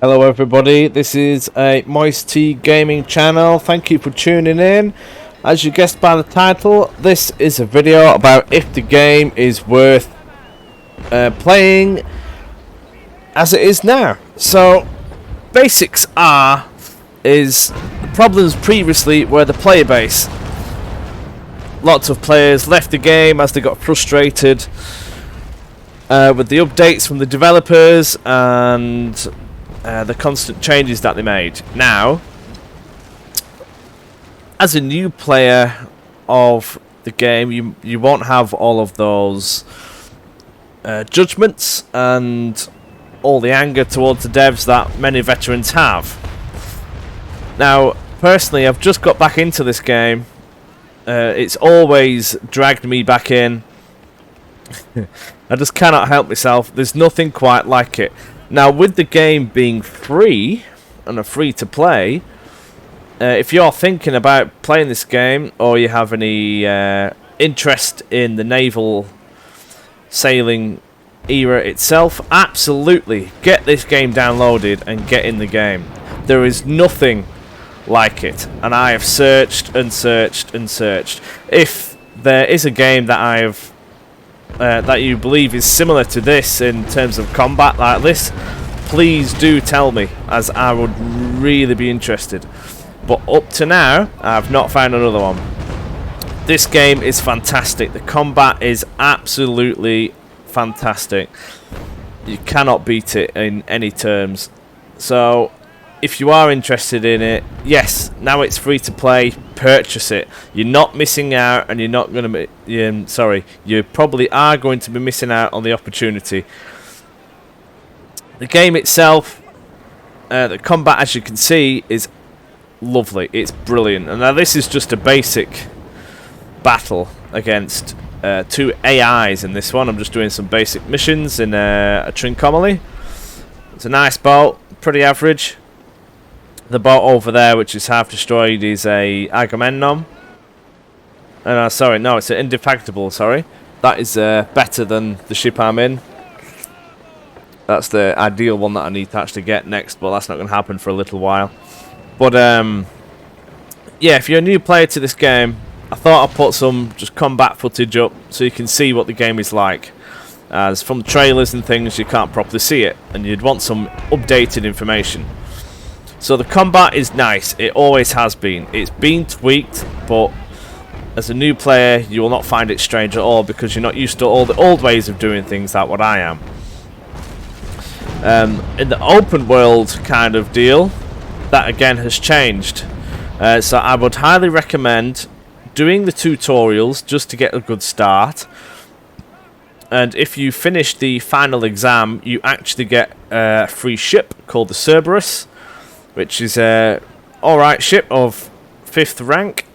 Hello everybody, this is a MoisTea gaming channel. Thank you for tuning in. As you guessed by the title, this is a video about if the game is worth playing as it is now. So, basics is the problems previously were the player base. Lots of players left the game as they got frustrated with the updates from the developers and the constant changes that they made. Now, as a new player of the game, you won't have all of those judgments and all the anger towards the devs that many veterans have. Now, personally, I've just got back into this game. It's always dragged me back in. I just cannot help myself. There's nothing quite like it. Now, with the game being free and a free to play, if you're thinking about playing this game or you have any interest in the naval sailing era itself, absolutely get this game downloaded and get in the game. There is nothing like it, and I have searched and searched and searched. If there is a game that I've that you believe is similar to this in terms of combat like this, please do tell me, as I would really be interested. But up to now, I've not found another one. This game is fantastic. The combat is absolutely fantastic. You cannot beat it in any terms. So, if you are interested in it, yes, now it's free to play, purchase it. You're not missing out, and you're not going to be... you probably are going to be missing out on the opportunity. The game itself, the combat, as you can see, is lovely. It's brilliant. And now this is just a basic battle against two AIs in this one. I'm just doing some basic missions in a Trincomalee. It's a nice boat, pretty average. The boat over there, which is half destroyed, is a Agamemnon. Sorry, no, it's an Indefatigable, sorry. That is better than the ship I'm in. That's the ideal one that I need to actually get next, but that's not going to happen for a little while. But, yeah, if you're a new player to this game, I thought I'd put some just combat footage up so you can see what the game is like. As from trailers and things, you can't properly see it, and you'd want some updated information. So the combat is nice. It always has been. It's been tweaked, but as a new player, you will not find it strange at all because you're not used to all the old ways of doing things like what I am. In the open world kind of deal, that again has changed. So I would highly recommend doing the tutorials just to get a good start. And if you finish the final exam, you actually get a free ship called the Cerberus, which is a alright ship of 5th rank.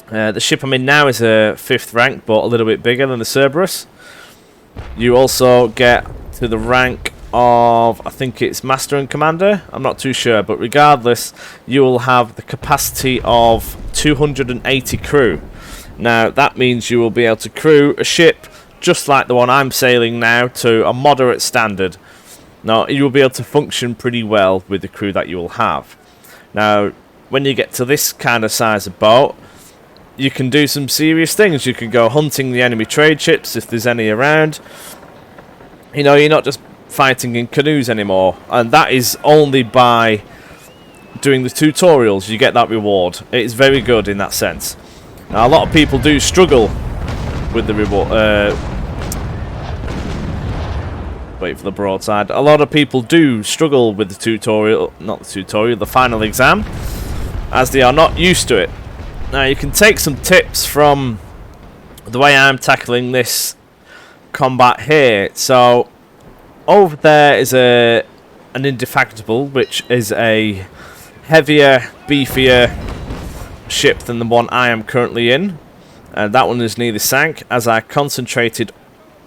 The ship I'm in now is a 5th rank, but a little bit bigger than the Cerberus. You also get to the rank of, I think it's Master and Commander, I'm not too sure, but regardless, you will have the capacity of 280 crew. Now, that means you will be able to crew a ship just like the one I'm sailing now to a moderate standard. Now, you will be able to function pretty well with the crew that you will have. Now, when you get to this kind of size of boat, you can do some serious things. You can go hunting the enemy trade ships if there's any around. You know, you're not just fighting in canoes anymore. And that is only by doing the tutorials you get that reward. It is very good in that sense. Now, a lot of people do struggle with the reward. Wait for the broadside. A lot of people do struggle with the tutorial, the final exam, as they are not used to it. Now, you can take some tips from the way I'm tackling this combat here. So, over there is an Indefatigable, which is a heavier, beefier ship than the one I am currently in. And that one is nearly sank, as I concentrated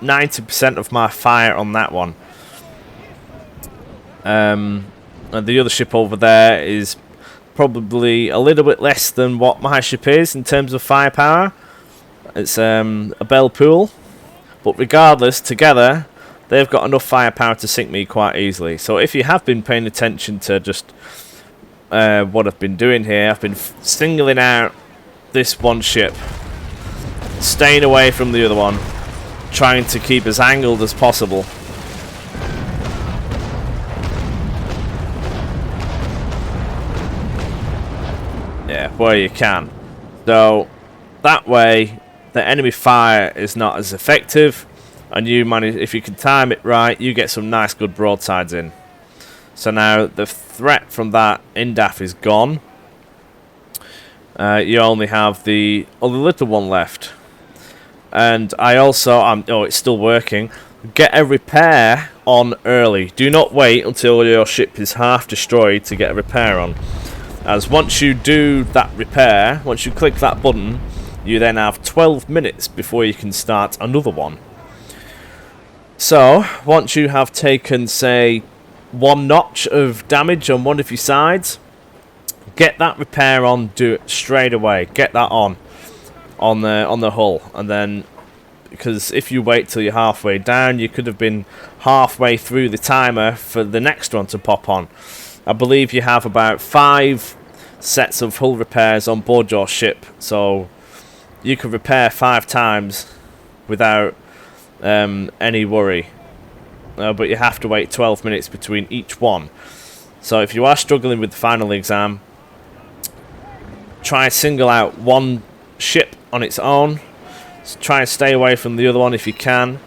90% of my fire on that one. And the other ship over there is probably a little bit less than what my ship is in terms of firepower. It's a Bell Pool, but regardless, together they've got enough firepower to sink me quite easily. So if you have been paying attention to just what I've been doing here, I've been singling out this one ship, staying away from the other one, trying to keep as angled as possible. Yeah, where you can. So that way the enemy fire is not as effective, and you manage, if you can time it right, you get some nice good broadsides in. So now the threat from that INDAF is gone. You only have the other little one left. And I also, oh, it's still working. Get a repair on early. Do not wait until your ship is half destroyed to get a repair on. As once you do that repair, once you click that button, you then have 12 minutes before you can start another one. So, once you have taken, say, 1 notch of damage on one of your sides, get that repair on, do it straight away. Get that on the hull, and then, because if you wait till you're halfway down, you could have been halfway through the timer for the next one to pop on. I believe you have about 5 sets of hull repairs on board your ship, so you could repair 5 times without any worry. But you have to wait 12 minutes between each one. So if you are struggling with the final exam, try and single out one ship on its own. Try and stay away from the other one if you can.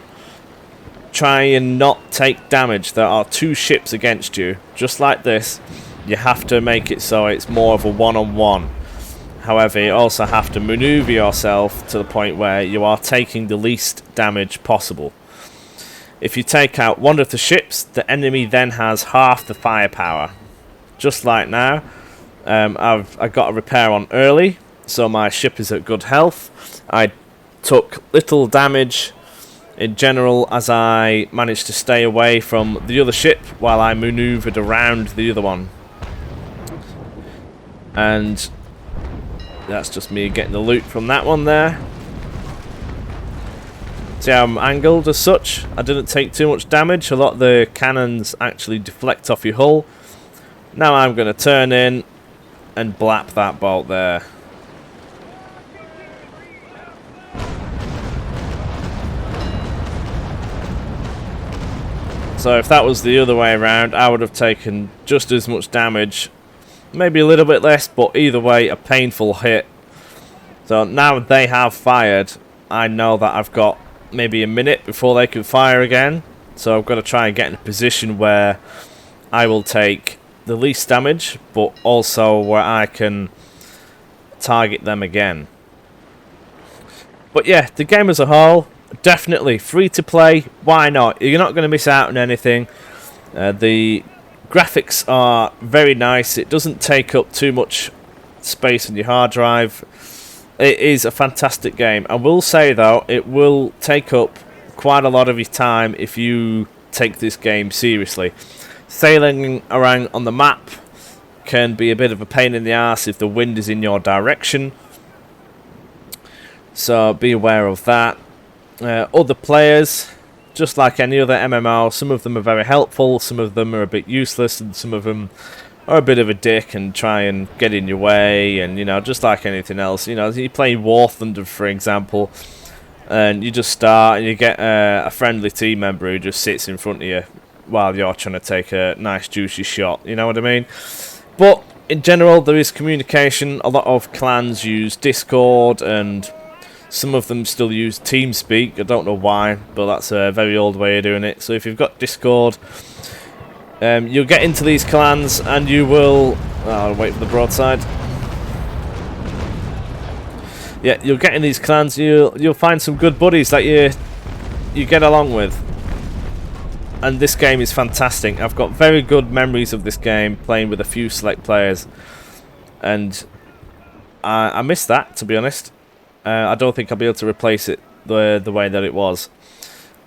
Try and not take damage. There are 2 ships against you, just like this. You have to make it so it's more of a one-on-one. However, you also have to maneuver yourself to the point where you are taking the least damage possible. If you take out one of the ships, the enemy then has half the firepower. Just like now, I got a repair on early, so my ship is at good health. I took little damage in general as I managed to stay away from the other ship while I maneuvered around the other one. And that's just me getting the loot from that one there. See how I'm angled as such? I didn't take too much damage. A lot of the cannons actually deflect off your hull. Now I'm going to turn in and blap that bolt there. So if that was the other way around, I would have taken just as much damage. Maybe a little bit less, but either way, a painful hit. So now they have fired. I know that I've got maybe a minute before they can fire again. So I've got to try and get in a position where I will take the least damage, but also where I can target them again. But yeah, the game as a whole, definitely free to play. Why not? You're not going to miss out on anything. The graphics are very nice. It doesn't take up too much space on your hard drive. It is a fantastic game. I will say though, it will take up quite a lot of your time if you take this game seriously. Sailing around on the map can be a bit of a pain in the ass if the wind is in your direction. So be aware of that. Other players, just like any other MMO, some of them are very helpful, some of them are a bit useless, and some of them are a bit of a dick and try and get in your way, and, you know, just like anything else. You know, you play War Thunder, for example, and you just start and you get a friendly team member who just sits in front of you while you're trying to take a nice juicy shot, you know what I mean? But in general, there is communication. A lot of clans use Discord, and some of them still use TeamSpeak. I don't know why, but that's a very old way of doing it. So if you've got Discord, you'll get into these clans and you will... I'll wait for the broadside. Yeah, you'll get in these clans, you'll find some good buddies that you get along with. And this game is fantastic. I've got very good memories of this game, playing with a few select players. And I miss that, to be honest. I don't think I'll be able to replace it the way that it was.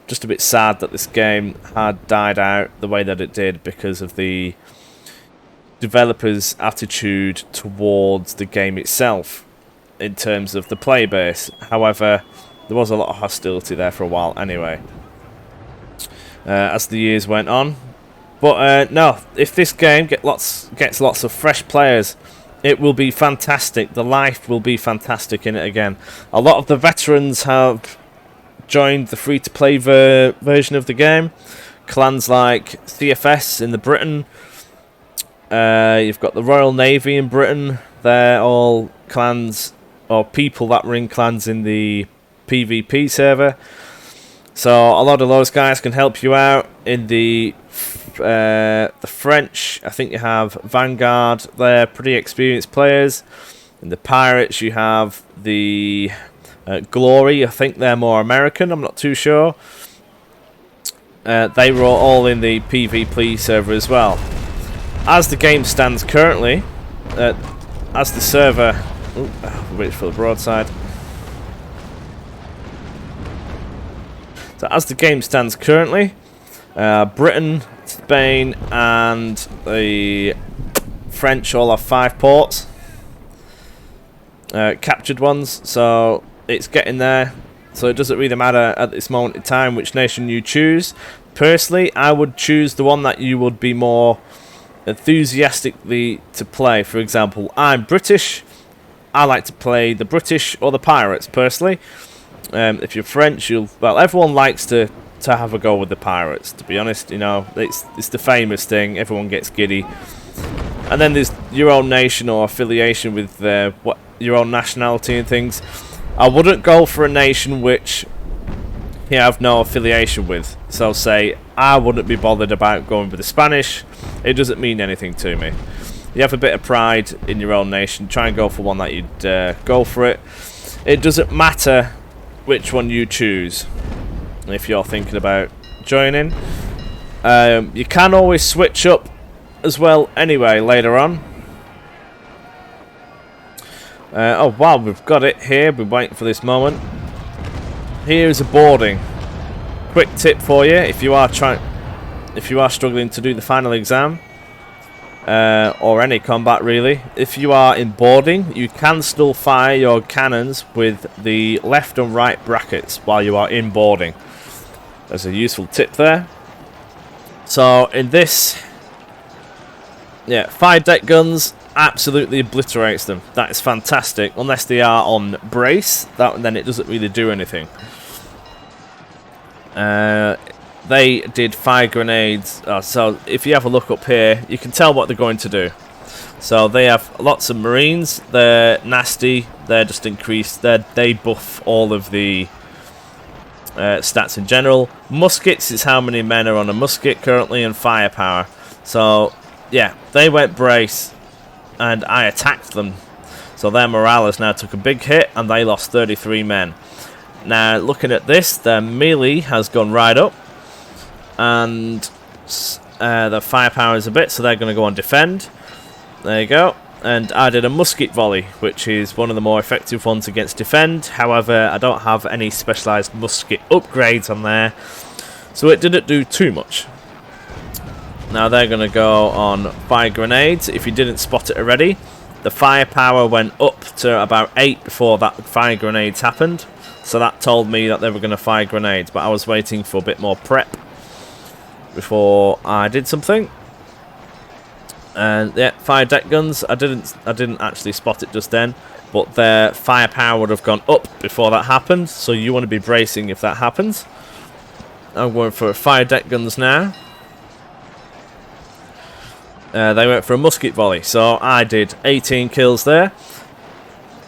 Just a bit sad that this game had died out the way that it did because of the developers' attitude towards the game itself in terms of the player base. However, there was a lot of hostility there for a while anyway. as the years went on. But no, if this game gets lots of fresh players, it will be fantastic. The life will be fantastic in it again. A lot of the veterans have joined the free-to-play version of the game. Clans like CFS in the Britain. You've got the Royal Navy in Britain. They're all clans or people that were in clans in the PvP server. So a lot of those guys can help you out. In the French, I think you have Vanguard. They're pretty experienced players. In the Pirates, you have the Glory. I think they're more American. I'm not too sure. They were all in the PvP server as well. As the game stands currently, as the server... wait for the broadside. So as the game stands currently, Britain, Spain and the French all have 5 ports. Captured ones, so it's getting there. So it doesn't really matter at this moment in time which nation you choose. Personally, I would choose the one that you would be more enthusiastically to play. For example, I'm British. I like to play the British or the Pirates, personally. If you're French, well, everyone likes to have a go with the Pirates, to be honest. You know, it's the famous thing. Everyone gets giddy. And then there's your own nation or affiliation with what your own nationality and things. I wouldn't go for a nation which you have no affiliation with. So say, I wouldn't be bothered about going with the Spanish. It doesn't mean anything to me. You have a bit of pride in your own nation. Try and go for one that you'd go for it. It doesn't matter which one you choose if you're thinking about joining. You can always switch up as well anyway later on. Oh wow, we've got it here. We're waiting for this moment. Here's a boarding. Quick tip for you if you are struggling to do the final exam. Or any combat really. If you are in boarding, you can still fire your cannons with the left and right brackets while you are in boarding. There's a useful tip there. So in this, yeah, 5 deck guns absolutely obliterates them. That is fantastic. Unless they are on brace, then it doesn't really do anything. They did fire grenades. So if you have a look up here, you can tell what they're going to do. So they have lots of marines. They're nasty. They're just increased. They buff all of the stats in general. Muskets is how many men are on a musket currently, and firepower. So yeah, they went brace, and I attacked them. So their morale has now took a big hit, and they lost 33 men. Now looking at this, their melee has gone right up. And the firepower is a bit, so they're going to go on defend. There you go. And I did a musket volley, which is one of the more effective ones against defend. However, I don't have any specialised musket upgrades on there, so it didn't do too much. Now they're going to go on fire grenades. If you didn't spot it already, the firepower went up to about 8 before that fire grenades happened. So that told me that they were going to fire grenades, but I was waiting for a bit more prep before I did something. And yeah, 5 deck guns. I didn't actually spot it just then, but their firepower would have gone up before that happened, so you want to be bracing if that happens. I'm going for 5 deck guns now. They went for a musket volley, so I did 18 kills there,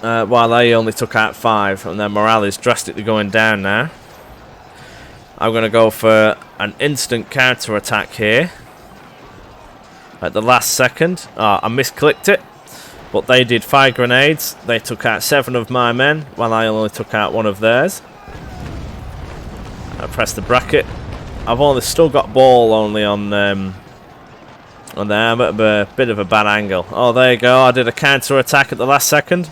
while they only took out 5, and their morale is drastically going down now. I'm going to go for an instant counter attack here at the last second. I misclicked it, but they did 5 grenades. They took out 7 of my men, while I only took out 1 of theirs. I pressed the bracket. I've only still got ball only on there, but a bit of a bad angle. Oh, there you go. I did a counter attack at the last second.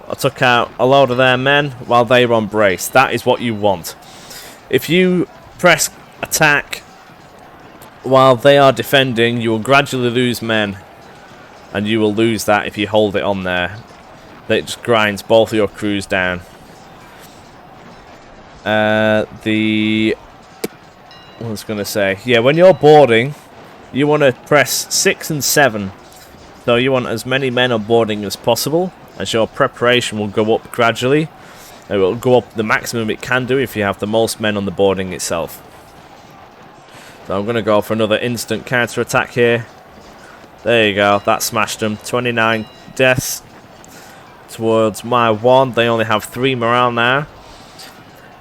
I took out a load of their men while they were on brace. That is what you want. If you press attack while they are defending, you will gradually lose men, and you will lose that if you hold it on there. It just grinds both of your crews down. What I was going to say, yeah, when you're boarding, you want to press 6 and 7. So you want as many men on boarding as possible, as your preparation will go up gradually. It will go up the maximum it can do if you have the most men on the boarding itself. So I'm going to go for another instant counter-attack here. There you go, that smashed them. 29 deaths towards my 1. They only have 3 morale now.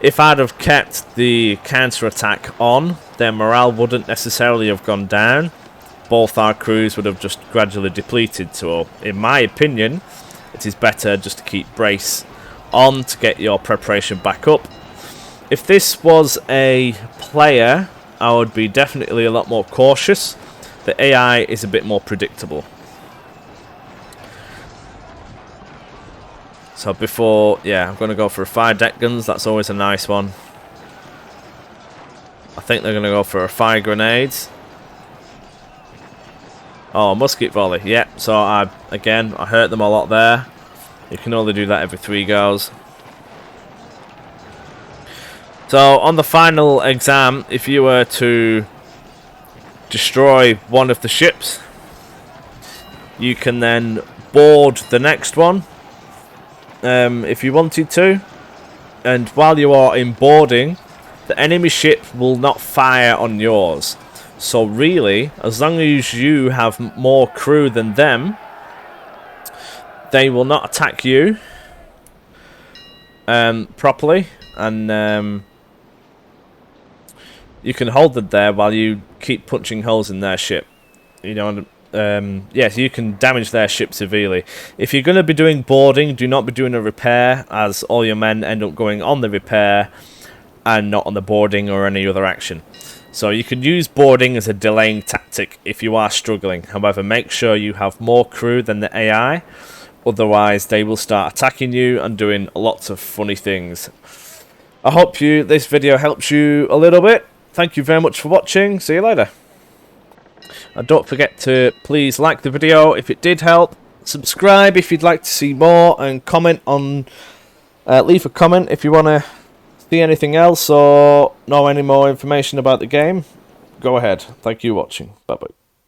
If I'd have kept the counter-attack on, their morale wouldn't necessarily have gone down. Both our crews would have just gradually depleted. So, in my opinion, it is better just to keep brace on to get your preparation back up. If this was a player, I would be definitely a lot more cautious. The AI is a bit more predictable. So before, yeah, I'm going to go for a fire deck guns. That's always a nice one. I think they're going to go for a fire grenades. Oh, musket volley. Yeah, so I hurt them a lot there. You can only do that every 3 goes. So on the final exam, if you were to destroy one of the ships, you can then board the next one if you wanted to. And while you are in boarding, the enemy ship will not fire on yours. So really, as long as you have more crew than them, they will not attack you properly, and you can hold them there while you keep punching holes in their ship. You know, yes, you can damage their ship severely. If you're going to be doing boarding, do not be doing a repair, as all your men end up going on the repair and not on the boarding or any other action. So you can use boarding as a delaying tactic if you are struggling. However, make sure you have more crew than the AI. Otherwise, they will start attacking you and doing lots of funny things. I hope this video helps you a little bit. Thank you very much for watching. See you later. And don't forget to please like the video if it did help. Subscribe if you'd like to see more, and comment on. Leave a comment if you want to see anything else or know any more information about the game. Go ahead. Thank you for watching. Bye bye.